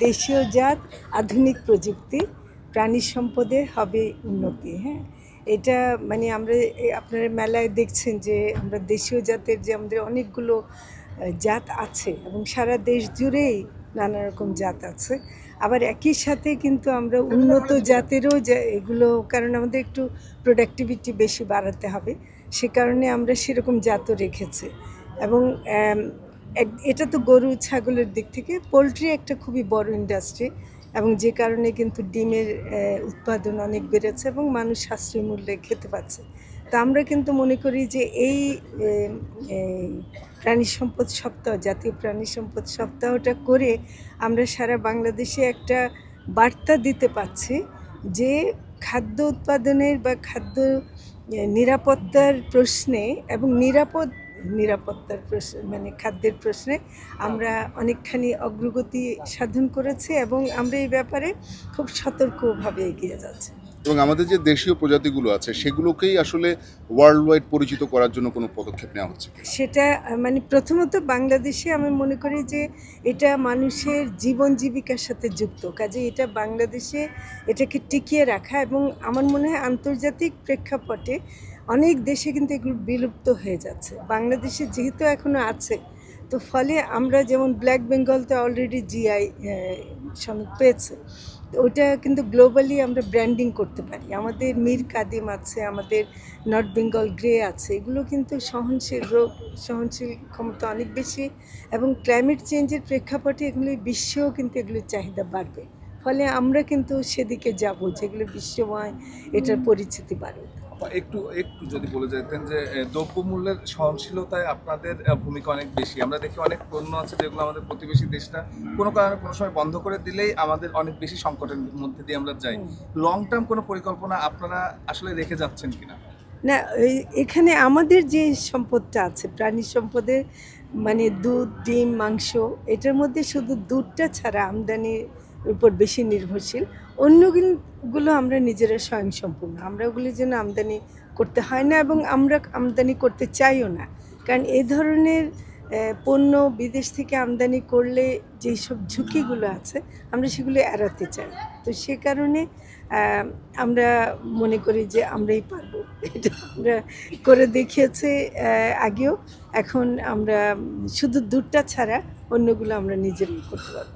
দেশীয় জাত, আধুনিক প্রযুক্তি, প্রাণী সম্পদে হবে উন্নতি। হ্যাঁ, এটা মানে আমরা আপনারা মেলায় দেখছেন যে আমরা দেশীয় জাতের যে আমাদের অনেকগুলো জাত আছে এবং সারা দেশ জুড়েই নানা রকম জাত আছে। আবার একই সাথে কিন্তু আমরা উন্নত জাতেরও এগুলো, কারণ আমাদের একটু প্রোডাক্টিভিটি বেশি বাড়াতে হবে, সে কারণে আমরা সেরকম জাতও রেখেছি। এবং এটা তো গরু ছাগলের দিক থেকে। পোলট্রি একটা খুবই বড় ইন্ডাস্ট্রি এবং যে কারণে কিন্তু ডিমের উৎপাদন অনেক বেড়েছে এবং মানুষ সাশ্রয়ী মূল্যে খেতে পাচ্ছে। তা আমরা কিন্তু মনে করি যে এই প্রাণী সম্পদ সপ্তাহ, জাতীয় প্রাণী সম্পদ সপ্তাহটা করে আমরা সারা বাংলাদেশে একটা বার্তা দিতে পারছি যে খাদ্য উৎপাদনের বা খাদ্য নিরাপত্তার প্রশ্নে এবং নিরাপত্তার প্রশ্নে মানে খাদ্যের প্রশ্নে আমরা অনেকখানি অগ্রগতি সাধন করেছি এবং আমরা এই ব্যাপারে খুব সতর্কভাবে এগিয়ে যাচ্ছি। এবং আমাদের যে দেশীয় প্রজাতিগুলো আছে সেগুলোকেই আসলে ওয়ার্ল্ড ওয়াইড পরিচিত করার জন্য কোনো পদক্ষেপ নেওয়া হচ্ছে? সেটা মানে প্রথমত বাংলাদেশে আমি মনে করি যে এটা মানুষের জীবন জীবিকার সাথে যুক্ত, কাজে এটা বাংলাদেশে এটাকে টিকিয়ে রাখা এবং আমার মনে হয় আন্তর্জাতিক প্রেক্ষাপটে অনেক দেশে কিন্তু এগুলো বিলুপ্ত হয়ে যাচ্ছে। বাংলাদেশে যেহেতু এখনও আছে, তো ফলে আমরা যেমন ব্ল্যাক বেঙ্গল তো অলরেডি জিআই সনদ পেয়েছে, ওটা কিন্তু গ্লোবালি আমরা ব্র্যান্ডিং করতে পারি। আমাদের মীর কাদিম আছে, আমাদের নর্থ বেঙ্গল গ্রে আছে, এগুলো কিন্তু সহনশীল ক্ষমতা অনেক বেশি এবং ক্লাইমেট চেঞ্জের প্রেক্ষাপটে এগুলো বিশ্বেও কিন্তু এগুলোর চাহিদা বাড়বে। ফলে আমরা কিন্তু সেদিকে যাব যেগুলো বিশ্বময় এটার পরিচিতি বাড়বে। একটু যদি বলে যেতেন যে দ্রব্যমূল্যের সহনশীলতায় আপনাদের ভূমিকা অনেক বেশি। আমরা দেখি অনেক পণ্য আছে যেগুলো আমাদের প্রতিবেশী দেশটা কোনো কারণে কোনো সময় বন্ধ করে দিলেই আমাদের অনেক বেশি সংকটের মধ্যে দিয়ে আমরা যাই। লং টার্ম কোনো পরিকল্পনা আপনারা আসলে রেখে যাচ্ছেন কিনা? না, এখানে আমাদের যে সম্পদটা আছে প্রাণী সম্পদের মানে দুধ, ডিম, মাংস, এটার মধ্যে শুধু দুধটা ছাড়া আমদানির উপর বেশি নির্ভরশীল। অন্যগুলো আমরা নিজেরা স্বয়ংসম্পূর্ণ, আমরা ওগুলির জন্য আমদানি করতে হয় না এবং আমরা আমদানি করতে চাইও না, কারণ এই ধরনের পণ্য বিদেশ থেকে আমদানি করলে যেই সব ঝুঁকিগুলো আছে আমরা সেগুলো এড়াতে চাই। তো সে কারণে আমরা মনে করি যে আমরাই পারবো, এটা আমরা করে দেখিয়েছি আগেও। এখন আমরা শুধু দুধটা ছাড়া অন্যগুলো আমরা নিজেরাই করতে পারবো।